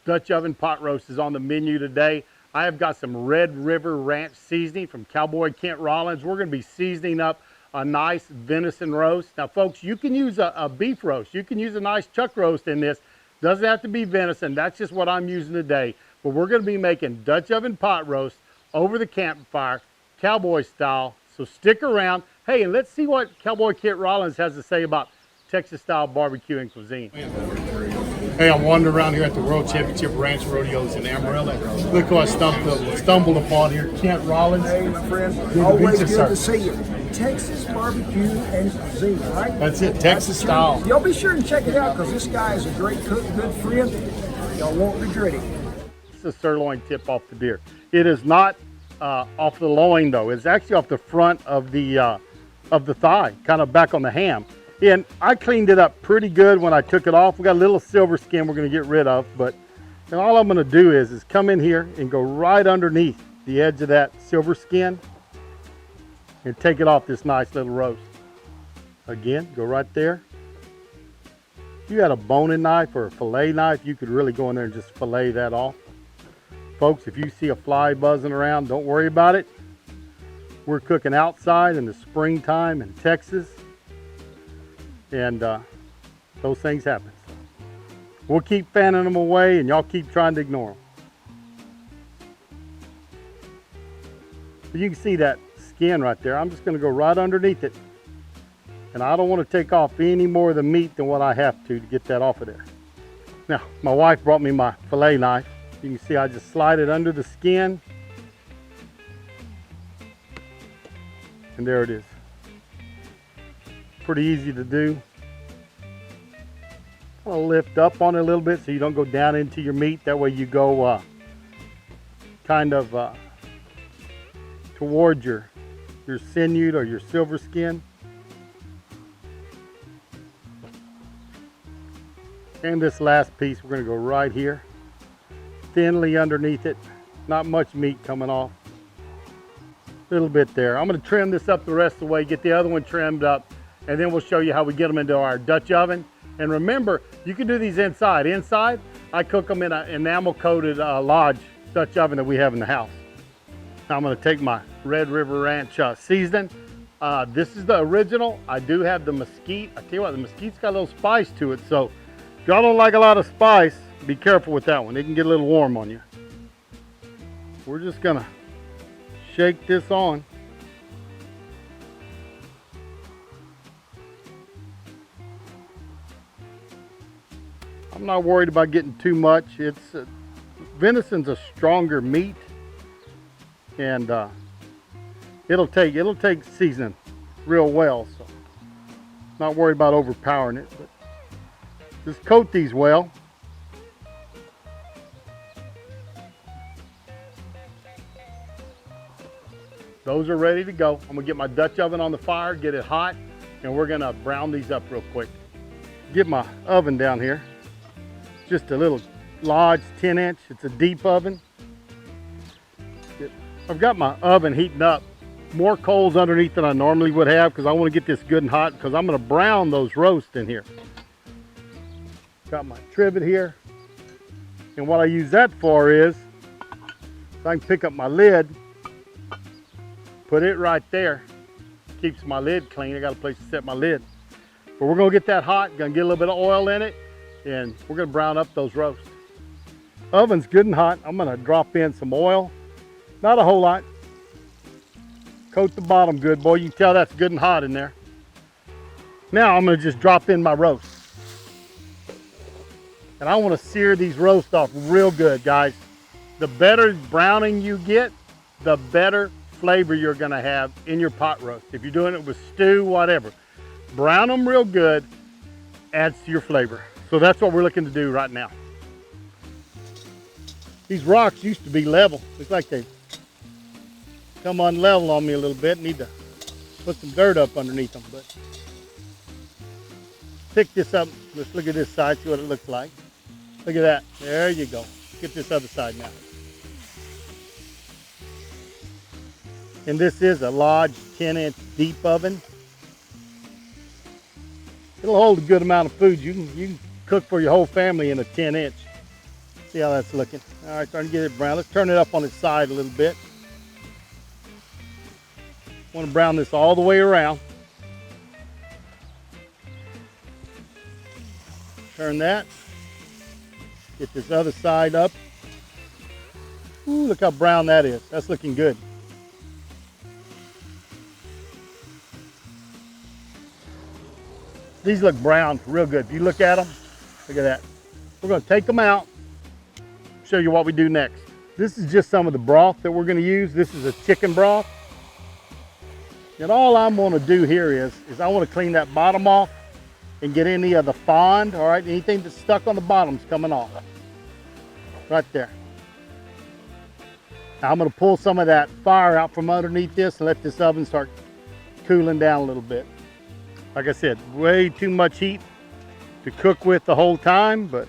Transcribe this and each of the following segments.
Dutch oven pot roast is on the menu today. I have got some Red River Ranch seasoning from Cowboy Rollins. We're going to be seasoning up a nice venison roast. Now folks, you can use a beef roast. You can use a nice chuck roast in this. Doesn't have to be venison. That's just what I'm using today. But we're going to be making Dutch oven pot roast over the campfire, Cowboy style. So stick around. Hey, and let's see what Cowboy Rollins has to say about Texas style barbecue and cuisine. Hey, I'm wandering around here at the World Championship Ranch Rodeos in Amarillo. Look who I stumbled upon here, Kent Rollins. Hey, my friend. Always good to see you. Texas barbecue and cuisine, right? That's it, Texas style. Y'all be sure and check it out because this guy is a great cook, good friend. Y'all won't regret it. It's a sirloin tip off the deer. It is not off the loin though. It's actually off the front of the thigh, kind of back on the ham. And I cleaned it up pretty good when I took it off. We got a little silver skin we're going to get rid of, but and all I'm going to do is come in here and go right underneath the edge of that silver skin and take it off this nice little roast. Again, go right there. If you had a boning knife or a fillet knife, you could really go in there and just fillet that off. Folks, if you see a fly buzzing around, don't worry about it. We're cooking outside in the springtime in Texas. And those things happen. We'll keep fanning them away and y'all keep trying to ignore them. But you can see that skin right there. I'm just going to go right underneath it. And I don't want to take off any more of the meat than what I have to get that off of there. Now, my wife brought me my fillet knife. You can see I just slide it under the skin. And there it is. Pretty easy to do. I'll lift up on it a little bit so you don't go down into your meat. That way you go kind of toward your sinew or your silver skin. And this last piece, we're going to go right here, thinly underneath it. Not much meat coming off. A little bit there. I'm going to trim this up the rest of the way, get the other one trimmed up, and then we'll show you how we get them into our Dutch oven. And remember, you can do these inside. Inside, I cook them in an enamel-coated Lodge Dutch oven that we have in the house. Now I'm going to take my Red River Ranch seasoning. This is the original. I do have the mesquite. I tell you what, the mesquite's got a little spice to it. So if y'all don't like a lot of spice, be careful with that one. It can get a little warm on you. We're just going to shake this on. I'm not worried about getting too much. It's venison's a stronger meat, and it'll take seasoning real well. So not worried about overpowering it. But just coat these well. Those are ready to go. I'm gonna get my Dutch oven on the fire, get it hot, and we're gonna brown these up real quick. Get my oven down here. Just a little Lodge 10-inch. It's a deep oven. I've got my oven heating up. More coals underneath than I normally would have because I want to get this good and hot because I'm going to brown those roasts in here. Got my trivet here. And what I use that for is I can pick up my lid, put it right there. Keeps my lid clean. I got a place to set my lid. But we're going to get that hot. Going to get a little bit of oil in it. And we're going to brown up those roasts. Oven's good and hot. I'm going to drop in some oil. Not a whole lot. Coat the bottom good, boy. You can tell that's good and hot in there. Now I'm going to just drop in my roast. And I want to sear these roasts off real good, guys. The better browning you get, the better flavor you're going to have in your pot roast. If you're doing it with stew, whatever. Brown them real good, adds to your flavor. So that's what we're looking to do right now. These rocks used to be level. Looks like they come unlevel on me a little bit. Need to put some dirt up underneath them. But pick this up. Let's look at this side, see what it looks like. Look at that. There you go. Get this other side now. And this is a Lodge 10-inch deep oven. It'll hold a good amount of food. You can cook for your whole family in a 10-inch. See how that's looking. All right, starting to get it brown. Let's turn it up on its side a little bit. Want to brown this all the way around. Turn that. Get this other side up. Ooh, look how brown that is. That's looking good. These look brown real good. If you look at them, look at that. We're going to take them out, show you what we do next. This is just some of the broth that we're going to use. This is a chicken broth. And all I'm going to do here is I want to clean that bottom off and get any of the fond, all right, anything that's stuck on the bottom's coming off. Right there. Now I'm going to pull some of that fire out from underneath this and let this oven start cooling down a little bit. Like I said, way too much heat to cook with the whole time, but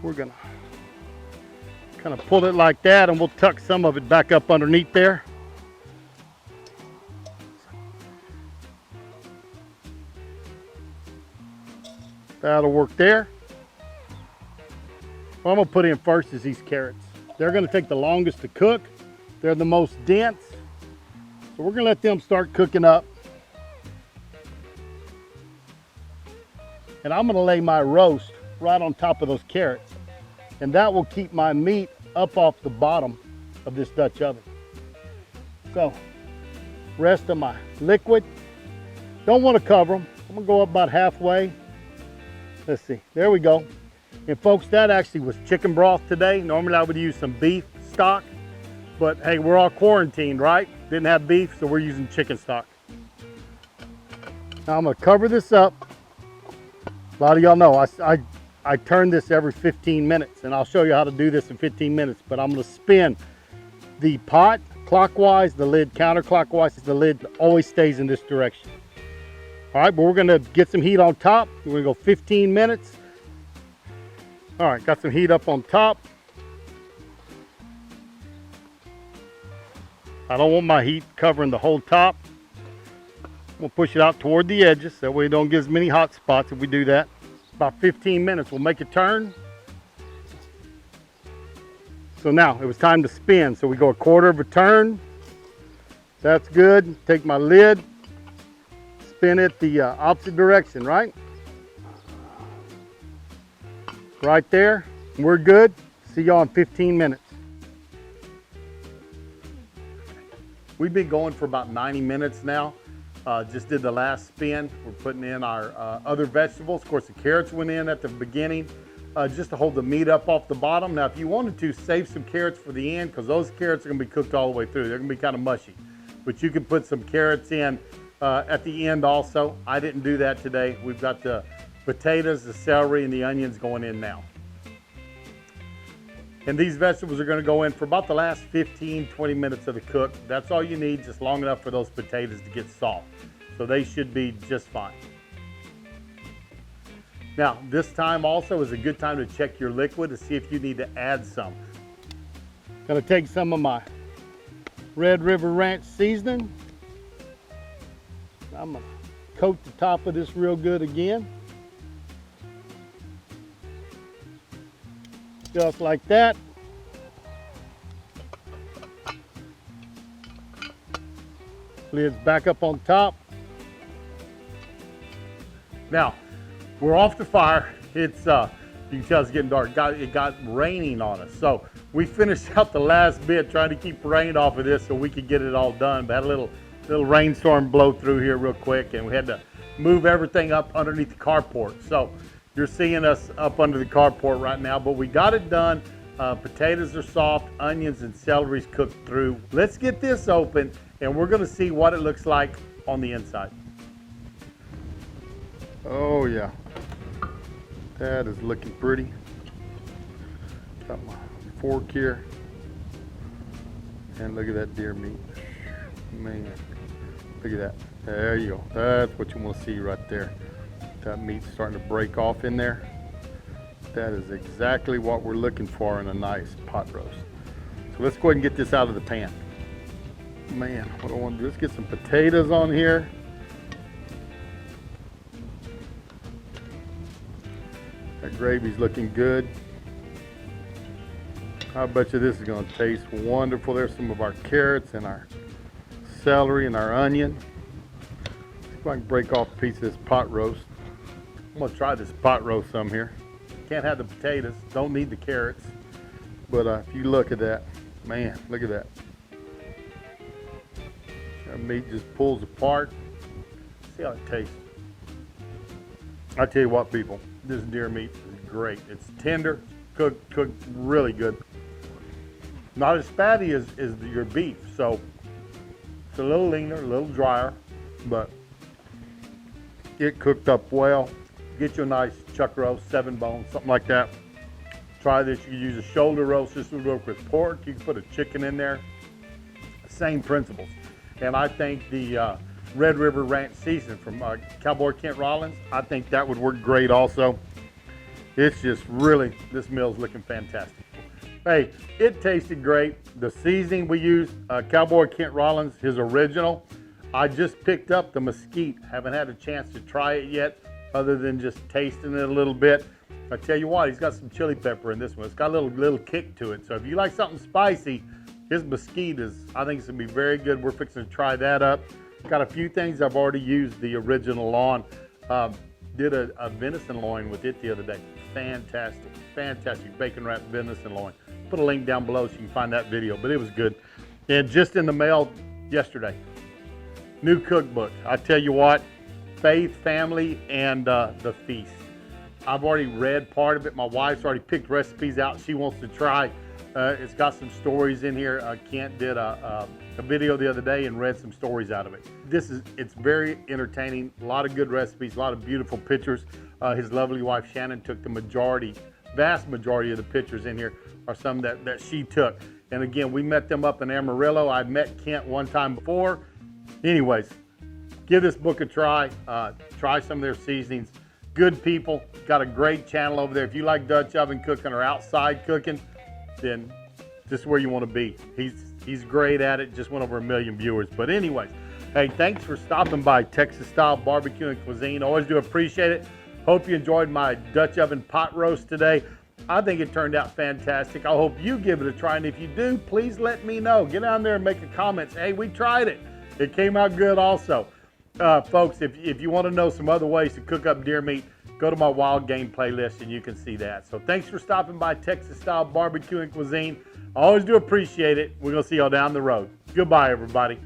we're going to kind of pull it like that, and we'll tuck some of it back up underneath there. That'll work there. What I'm going to put in first is these carrots. They're going to take the longest to cook. They're the most dense. So we're going to let them start cooking up. And I'm going to lay my roast right on top of those carrots. And that will keep my meat up off the bottom of this Dutch oven. So, rest of my liquid. Don't want to cover them. I'm going to go up about halfway. Let's see, there we go. And folks, that actually was chicken broth today. Normally I would use some beef stock, but hey, we're all quarantined, right? Didn't have beef, so we're using chicken stock. Now I'm gonna cover this up. A lot of y'all know I turn this every 15 minutes, and I'll show you how to do this in 15 minutes, but I'm gonna spin the pot clockwise, the lid counterclockwise. The lid always stays in this direction. All right, but we're gonna get some heat on top. We're gonna go 15 minutes. All right, got some heat up on top. I don't want my heat covering the whole top. We'll push it out toward the edges. That way it don't get as many hot spots if we do that. About 15 minutes, we'll make a turn. So now it was time to spin. So we go a quarter of a turn. That's good. Take my lid. Spin it the opposite direction, right? Right there. We're good. See y'all in 15 minutes. We've been going for about 90 minutes now. Just did the last spin. We're putting in our other vegetables. Of course, the carrots went in at the beginning just to hold the meat up off the bottom. Now, if you wanted to, save some carrots for the end, because those carrots are going to be cooked all the way through. They're going to be kind of mushy. But you can put some carrots in at the end also. I didn't do that today. We've got the potatoes, the celery, and the onions going in now. And these vegetables are going to go in for about the last 15-20 minutes of the cook. That's all you need, just long enough for those potatoes to get soft. So they should be just fine. Now, this time also is a good time to check your liquid to see if you need to add some. Gonna take some of my Red River Ranch seasoning. I'm gonna coat the top of this real good again. Just like that. Lid's back up on top. Now, we're off the fire. It's you can tell it's getting dark. It got raining on us. So we finished out the last bit trying to keep rain off of this so we could get it all done. But had a little rainstorm blow through here real quick, and we had to move everything up underneath the carport. So you're seeing us up under the carport right now, but we got it done. Potatoes are soft, onions and celery's cooked through. Let's get this open, and we're gonna see what it looks like on the inside. Oh yeah, that is looking pretty. Got my fork here, and look at that deer meat. Man, look at that. There you go. That's what you want to see right there. That meat's starting to break off in there. That is exactly what we're looking for in a nice pot roast. So let's go ahead and get this out of the pan. Man, what I want to do is get some potatoes on here. That gravy's looking good. I bet you this is going to taste wonderful. There's some of our carrots and our celery and our onion. See if I can break off a piece of this pot roast. I'm going to try this pot roast some here. Can't have the potatoes, don't need the carrots. But if you look at that, man, look at that. That meat just pulls apart. See how it tastes. I tell you what, people, this deer meat is great. It's tender, cooked really good. Not as fatty as your beef, so it's a little leaner, a little drier, but it cooked up well. Get you a nice chuck roast, 7 bone, something like that. Try this. You can use a shoulder roast. This would work with pork. You can put a chicken in there. Same principles. And I think the Red River Ranch seasoning from Cowboy Kent Rollins, I think that would work great also. It's just really, this meal's looking fantastic. Hey, it tasted great. The seasoning we used, Cowboy Kent Rollins, his original. I just picked up the mesquite. Haven't had a chance to try it yet, other than just tasting it a little bit. I tell you what, he's got some chili pepper in this one. It's got a little kick to it. So if you like something spicy, his mesquite is, I think it's gonna be very good. We're fixing to try that up. Got a few things I've already used the original on. Did a venison loin with it the other day. Fantastic, fantastic bacon wrapped venison loin. Put a link down below so you can find that video, but it was good. And just in the mail yesterday, new cookbook. I tell you what, Faith, Family, and the Feast. I've already read part of it. My wife's already picked recipes out she wants to try. It's got some stories in here. Kent did a video the other day and read some stories out of it. It's very entertaining. A lot of good recipes, a lot of beautiful pictures. His lovely wife Shannon took the vast majority of the pictures in here are some that she took. And again, we met them up in Amarillo. I met Kent one time before. Anyways, give this book a try. Try some of their seasonings. Good people, got a great channel over there. If you like Dutch oven cooking or outside cooking, then this is where you want to be. He's great at it, just went over 1 million viewers. But anyways, hey, thanks for stopping by Texas Style Barbecue and Cuisine. Always do appreciate it. Hope you enjoyed my Dutch oven pot roast today. I think it turned out fantastic. I hope you give it a try, and if you do, please let me know. Get down there and make a comment. Say, hey, we tried it. It came out good also. Folks, if you want to know some other ways to cook up deer meat, go to my wild game playlist and you can see that. So thanks for stopping by Texas Style Barbecue and Cuisine. I always do appreciate it. We're going to see y'all down the road. Goodbye, everybody.